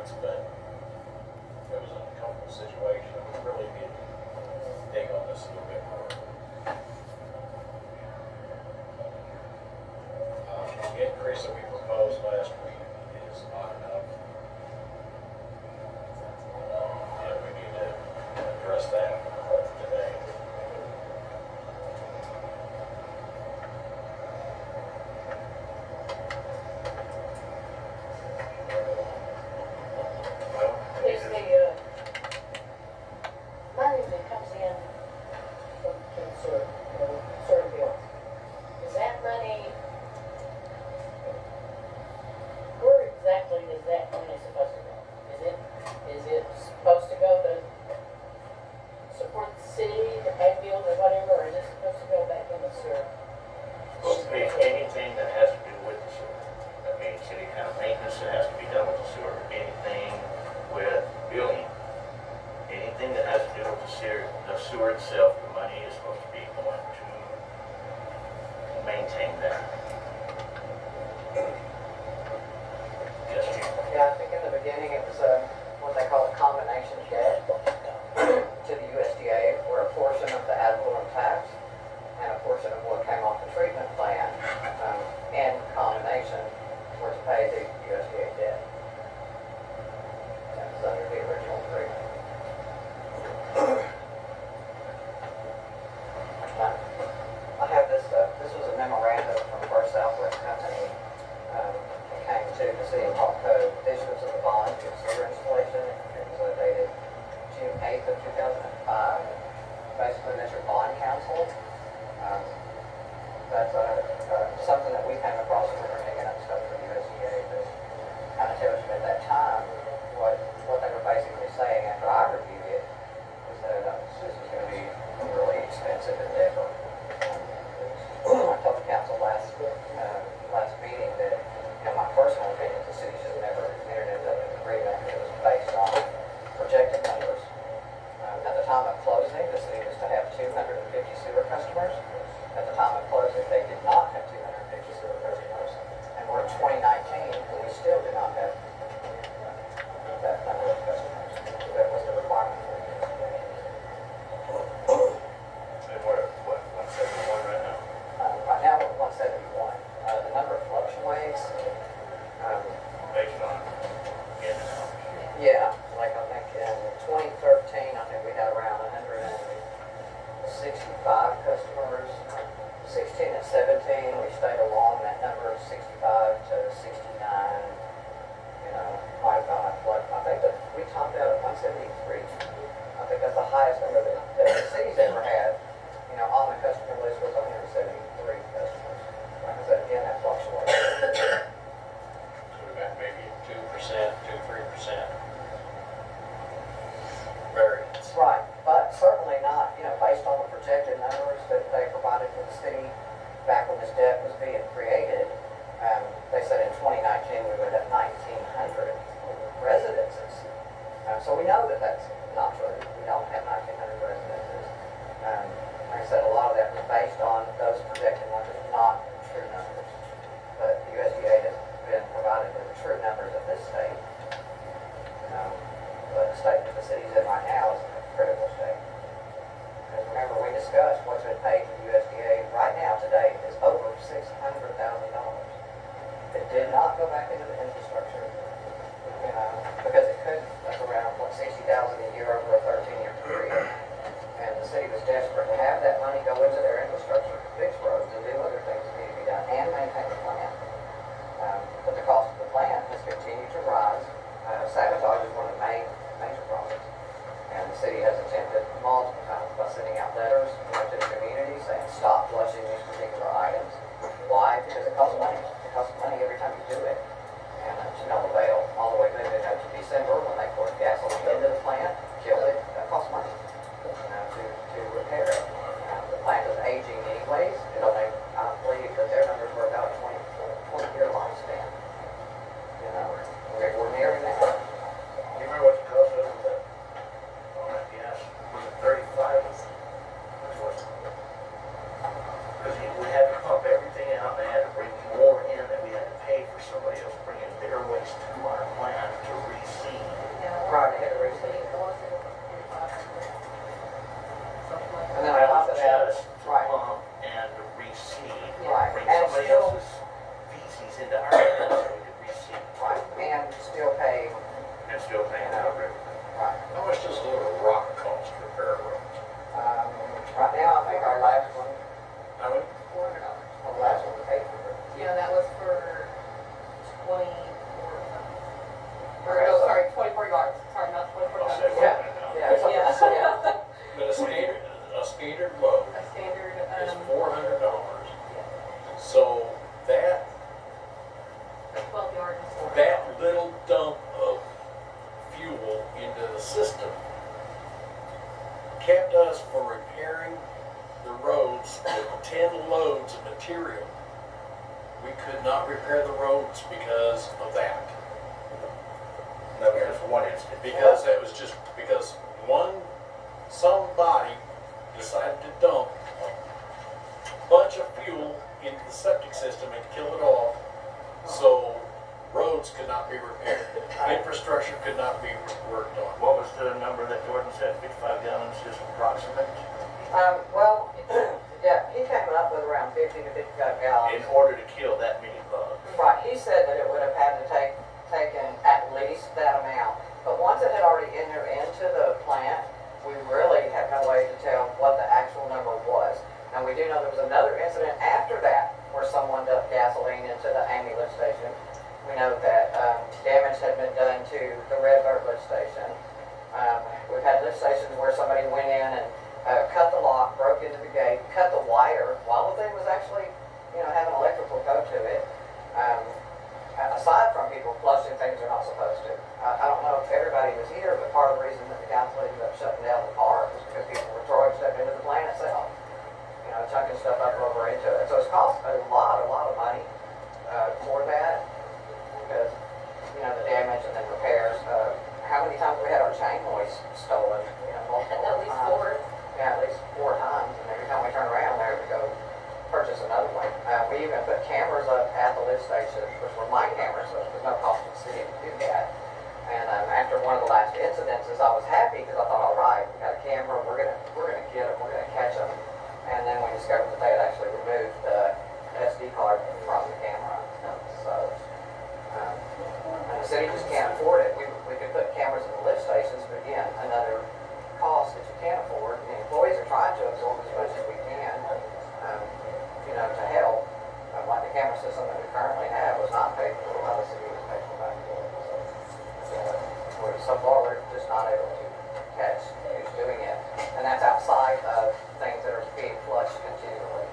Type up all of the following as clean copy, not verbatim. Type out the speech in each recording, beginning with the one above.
months, but it was an uncomfortable situation. We really need to dig on this a little bit more. The increase that we proposed last week is not enough. And we need to address that today. Is the money that comes in from certain bills, is that money, where exactly is that money supposed to go? Is it supposed to go to support the city, to pay bills or whatever, or is it supposed to go back in the sewer? Supposed to be anything that has to do with the sewer. That means any kind of maintenance that has to be done with the sewer, anything with billing, anything that has to do with the sewer itself, the money is supposed to be going to maintain that. Yes, Chief. Yeah, I think in the beginning it was what they call a combination debt to the USDA, where a portion of the ad valorem tax and a portion of what came off the treatment plan in combination were to pay the USDA debt. That was under the original agreement. I have this, this was a memorandum from First Southwest Company. It came to the city of Cove, issuance of the bond for sewer installation. It was dated June 8th of 2005. Basically, that's your bond counsel. That's something that we came across when we were digging up stuff for the USDA that kind of tells you at that time what they were basically saying after I reviewed it was that this was going to be a really expensive endeavor. I told the council last meeting that, my personal opinion, the city should have never entered into an agreement that was based on projected numbers. At the time of closing, the city was to have 250 sewer customers. At the time of closing, they did not have 250 sewer customers. And we're in 2019, and we still do not have that number of customers. That was the requirement for the USDA. And we're at what, 171 right now? Right now, we're 171. The number fluctuates. Based on in and out. Yeah, like I think in 2013, I think we had around 165 customers. 16 and 17, we stayed along that number of 65 to 69. Might have gone up. I think that we topped out at 173. I think that's the highest number that the city's ever had. On the customer list was 173 customers. Like I said, again, that fluctuates. So we got maybe 2%, 2-3% variance. Right, but certainly not, based on the projected numbers that they provided for the city back when this debt was being created. They said in 2019 we would have 1,900 residences. So we know that that's not true. We don't have 1,900 residences. Like I said, a lot of that was based on those projected numbers, not true numbers. But the USDA has been provided with the true numbers of this state. But the state that the city's in right now is a critical state. Because remember, we discussed what's been paid to the USDA right now today is over $600,000. It did not go back into the infrastructure, because it could. That's around, $60,000 a year over a 13-year period. And the city was desperate to have that money go into their infrastructure to fix roads and do other things that need to be done and maintain the plant. But the cost of the plant has continued to rise. and still paying out of revenue. Right. How much does a little rock cost to repair a road? Right now, I think our last one, How many? $400. the last one was 800. Yeah, that was for 24 something. Or, no, sorry, 24 yards. Sorry, not 24 I'll yards. say Yeah, yeah, something, Yeah. yeah. But a standard load A standard, is $400. yeah, So that, a 12 yard is $400. that little dump of fuel into the system kept us from repairing the roads with 10 loads of material. We could not repair the roads because of that. That was just one instance. Because it was just, because somebody decided to dump a bunch of fuel into the septic system and kill it off, so roads could not be repaired. Infrastructure could not be worked on. What was the number that Jordan said, 55 gallons is approximate? Well, yeah, he came up with around 50 to 55 gallons. In order to kill that many bugs. Right, he said that it would have had to taken at least that amount. But once it had already entered into the plant, we really had no way to tell what the actual number was. And we do know there was another incident after that where someone dumped gasoline into the Amy lift station. We know that damage had been done to the Redbird lift station. We've had lift stations where somebody went in and cut the lock, broke into the gate, cut the wire while the thing was actually, having electrical go to it. Aside from people flushing things they're not supposed to. I don't know if everybody was here, but part of the reason that the council ended up shutting down the park was because people were throwing stuff into the plant itself. Chucking stuff up over into it. So it's cost a lot of money for that because, the damage and then repairs. How many times we had our chain hoist stolen? Multiple At least times. 4. Yeah, at least 4 times. And every time we turn around there, we go purchase another one. We even put cameras up at the lift station, which were my cameras, so there's no cost to the city to do that. And after one of the last incidences, I was happy because I thought, all right, we got a camera, we're gonna get them, we're gonna catch them. And then we discovered that they had actually removed the SD card from the camera. So, and the city just can't afford it. We could put cameras in the lift stations, but again, another cost that you can't afford. The employees are trying to absorb as much as we can, to help. Like the camera system that we currently have was not paid for by the city, it was paid for by the employees. So far, we're just not able to catch who's doing it. And that's outside of things that are being flushed continually.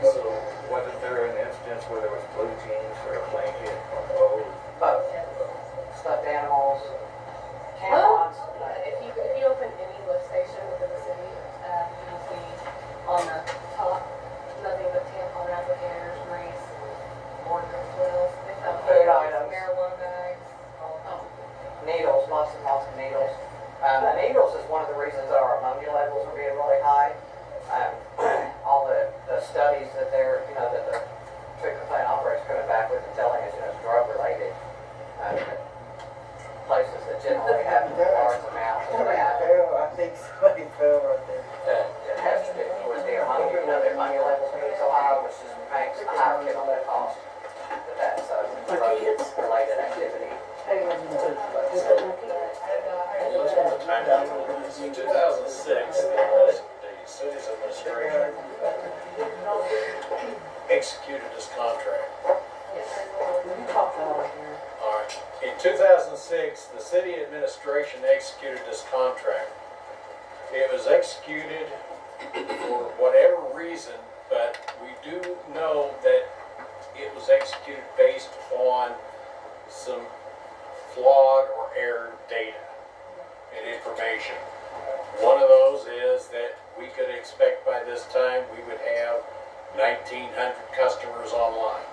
So wasn't there an instance where there was blue jeans or a blanket or both? Both. Stuffed animals, Well, tampons. if you open any lift station within the city, you will see on the top nothing but tampon applicators, grease, ordinance wells. They sell Food handles, items. marijuana bags. Needles, lots and lots of needles. The needles is one of the reasons that our ammonia levels are being really high. All the studies that that the treatment plant operators coming back with and telling us, it's drug related. Places that generally have large amounts of that. I think somebody fell right there. It has to do with the ammonia, the ammonia levels being so high, which just makes a higher chemical cost. That's a drug-related activity. In 2006, the city's administration executed this contract. All right. In 2006, the city administration executed this contract. It was executed for whatever reason, but we do know that it was executed based on some flawed or error data and information. One of those is that we could expect by this time we would have 1,900 customers online.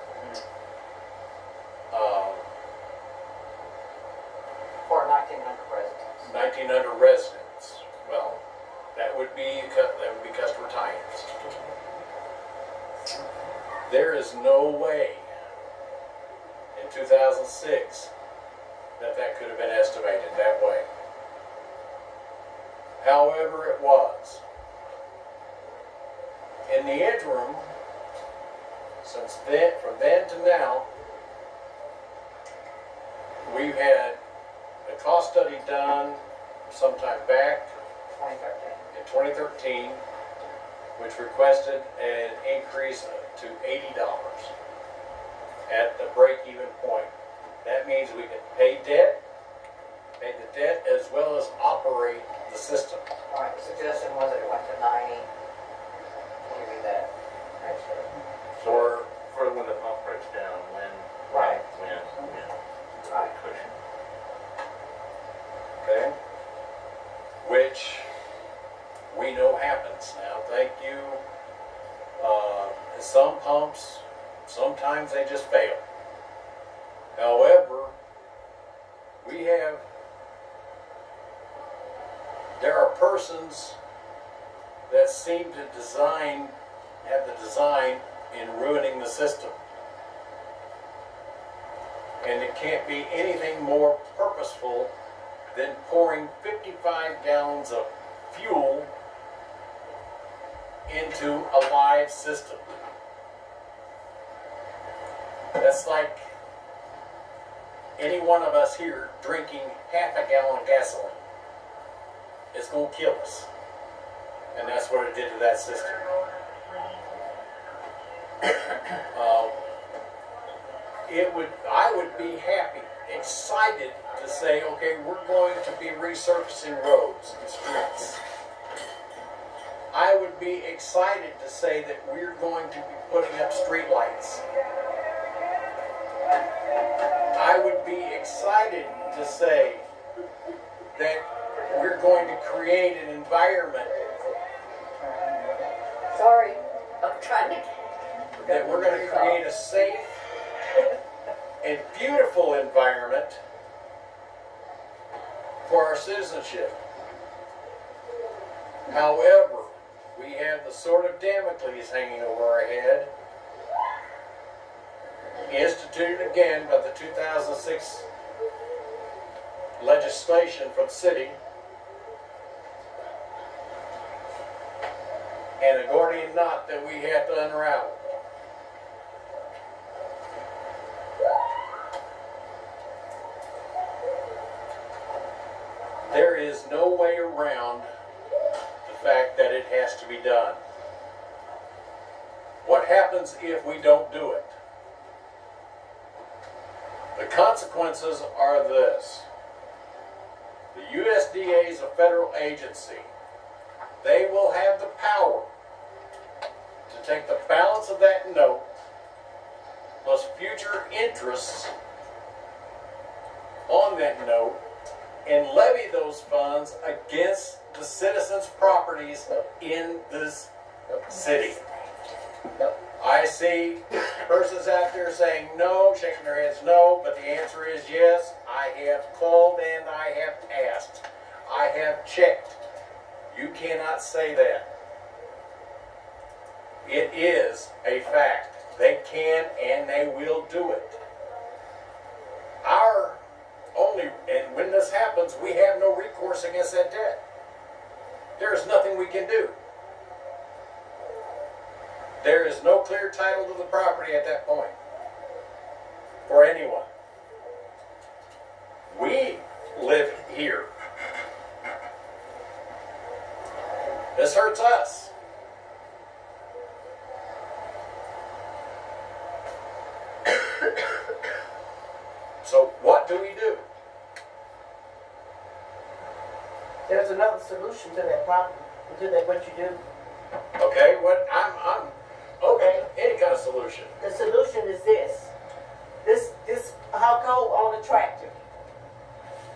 For 1,900 residents. 1,900 residents. Well, that would be customer tie-ins. There is no way in 2006 that could have been estimated that way. However, it was. In the interim, from then to now, we've had a cost study done sometime back 2013. in 2013, which requested an increase to $80 at the break-even point. That means we can pay the debt as well as operate the system. All right, the suggestion was that it went to 90. Can you read that? Right, sure. For when the pump breaks down, when. Right. Right. Cushion. Okay? Which we know happens now. Thank you. Some pumps, sometimes they just fail. However, there are persons that seem to have the design in ruining the system. And it can't be anything more purposeful than pouring 55 gallons of fuel into a live system. That's like any one of us here drinking half a gallon of gasoline. It's going to kill us. And that's what it did to that system. I would be happy, excited to say, okay, we're going to be resurfacing roads and streets. I would be excited to say that we're going to be putting up street lights. I would be excited to say that we're going to create an environment Sorry, I'm trying to. that we're going to create a safe and beautiful environment for our citizenship. However, we have the sword of Damocles hanging over our head, instituted again by the 2006 legislation for the city, and a Gordian knot that we have to unravel. There is no way around the fact that it has to be done. What happens if we don't do it? The consequences are this. The USDA is a federal agency. They will have the power to take the balance of that note plus future interests on that note and levy those funds against the citizens' properties in this city. I see persons out there saying no, shaking their heads no, but the answer is yes. I have called and I have asked. I have checked. You cannot say that. It is a fact. They can and they will do it. And when this happens, we have no recourse against that debt. There is nothing we can do. There is no clear title to the property at that point for anyone. We live here. This hurts us. So what do we do? There's another solution to that problem, to that what you do. Okay, I'm okay. Any kind of solution. The solution is this. This how Cove on a tractor.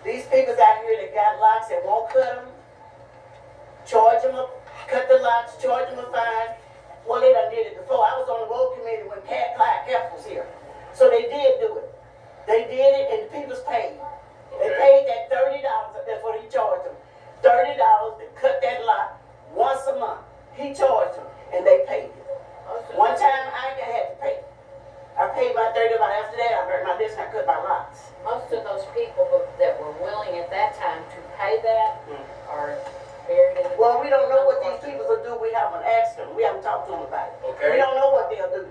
These people out here that got locks that won't cut them, charge them up, cut the locks, charge them a fine. Well, they done did it before. I was on the road committee when Clyde Keff was here. So they did do it. They did it and the people's paid. They paid that $30, that's what he charged them. $30 to cut that lock once a month. He charged them and they paid it. One time I had to pay. I paid my $30, but after that I burned my disc and I cut my locks. Most of those people that were willing at that time to pay that are buried in the. Well, we don't know what these people will do. We haven't asked them. We haven't talked to them about it. Okay. We don't know what they'll do.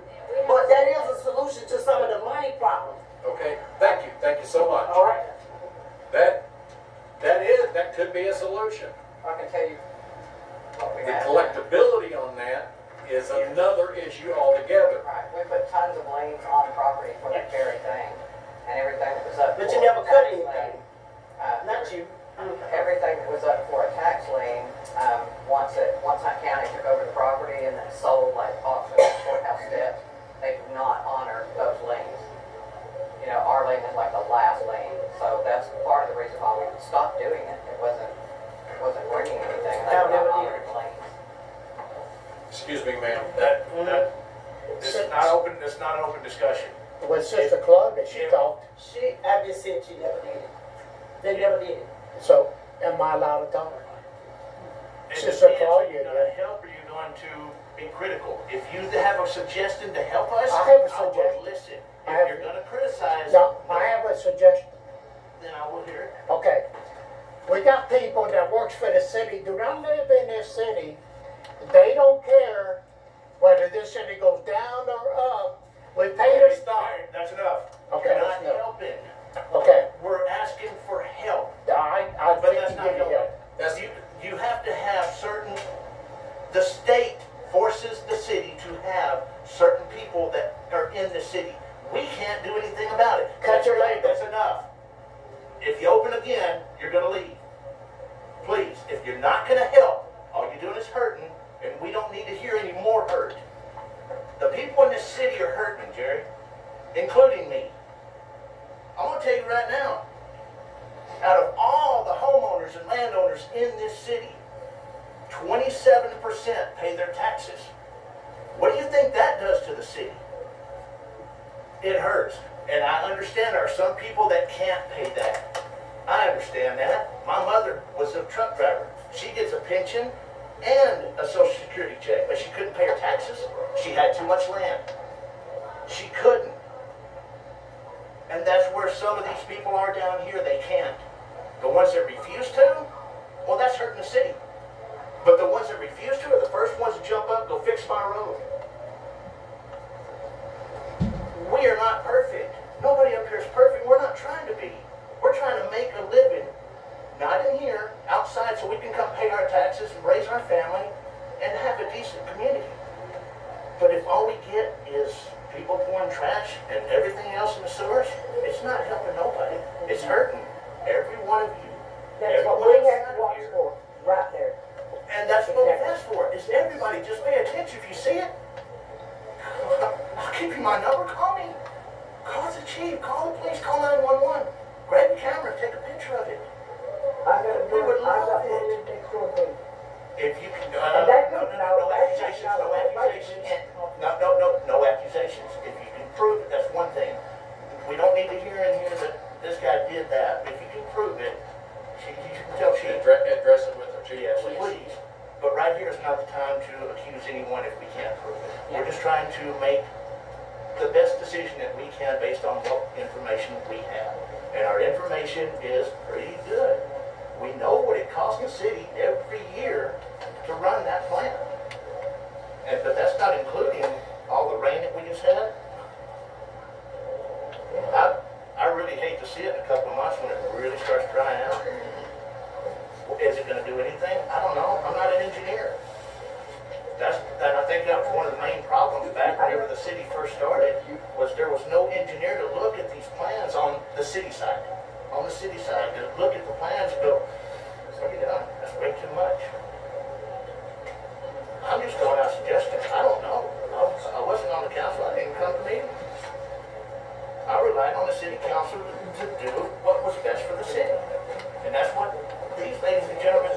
But that is a solution to some of the money problems. Okay, thank you so much. All right. could be a solution. I can tell you what we The have. collectability on that is another issue altogether. Right, we put tons of liens on property for that very thing, and everything that was up. But for you never a cut tax anything. lien, Not you. everything that was up for a tax lien, once that county took over the property and then sold like off the courthouse steps, they did not honor those liens. You know, our lien is like the last lien, so that's part of the reason why we stopped doing it. It wasn't bringing anything. They How were not never honoring the liens. Excuse me, ma'am. This is not open, this is not an open discussion. With Sister Claudia, she talked, I just said she never did it. They never did it. so am I allowed to talk? It Sister depends. Are Claudia, you going to help or are you going to be critical? If you have a suggestion to help us, I have a will suggestion. listen. I If have- you're going to criticize, No, I have a suggestion. then I will hear it. Okay. We got people that works for the city, do not live in this city. They don't care whether this city goes down or up. We pay the All right, that's enough. Okay, You're not that's enough. helping. Okay, We're asking for help. I But think that's you not give me help. help. You have to have certain, the state forces the city to have certain people that are in the city. We can't do anything about it. Cut your labor. That's enough. If you open again, you're gonna leave. Please, if you're not gonna help, all you're doing is hurting, and we don't need to hear any more hurt. The people in this city are hurting, Jerry, including me. I'm gonna tell you right now, out of all the homeowners and landowners in this city, 27% pay their taxes. What do you think that does to the city? It hurts. And I understand there are some people that can't pay that. I understand that. My mother was a truck driver. She gets a pension and a Social Security check, but she couldn't pay her taxes. She had too much land. She couldn't. And that's where some of these people are down here. They can't. The ones that refuse to, well, that's hurting the city. But the ones that refuse to are the first ones to jump up, go fix my road. We are not perfect. Nobody up here is perfect. We're not trying to be. We're trying to make a living. Not in here, outside, so we can come pay our taxes and raise our family and have a decent community. But if all we get is people pouring trash and everything else in the sewers, it's not helping nobody. It's hurting every one of you. That's what Everyone we have outside to of watch here. for, right there. And that's what we've asked for, is everybody just pay attention. If you see it, I'll give you my number, call me. Call the chief, call the police, call 911. Grab your camera, take a picture of it. I got We would love one it. next door to me. If you can, And that no could- no, that's accusations, not- no accusations. No accusations. If you can prove it, that's one thing. We don't need to hear in here that this guy did that. If you can prove it, you can tell chief. Address it with the chief Yes, of police. please. But right here is not the time to accuse anyone if we can't prove it. We're just trying to make the best decision that we can based on what information we have. And our information is pretty good. We know what it costs the city every year to run that plant. But that's not including all the rain that we just had. I really hate to see it in a couple of months when it really starts drying out. Is it going to do anything? I don't know. I'm not an engineer. And I think that was one of the main problems back whenever the city first started, was there was no engineer to look at these plans on the city side. On the city side, to look at the plans and go, what are you doing? That's way too much. I'm just throwing out suggestions. I don't know. I wasn't on the council. I didn't come to meetings. I relied on the city council to do what was best for the city. And that's what these ladies and gentlemen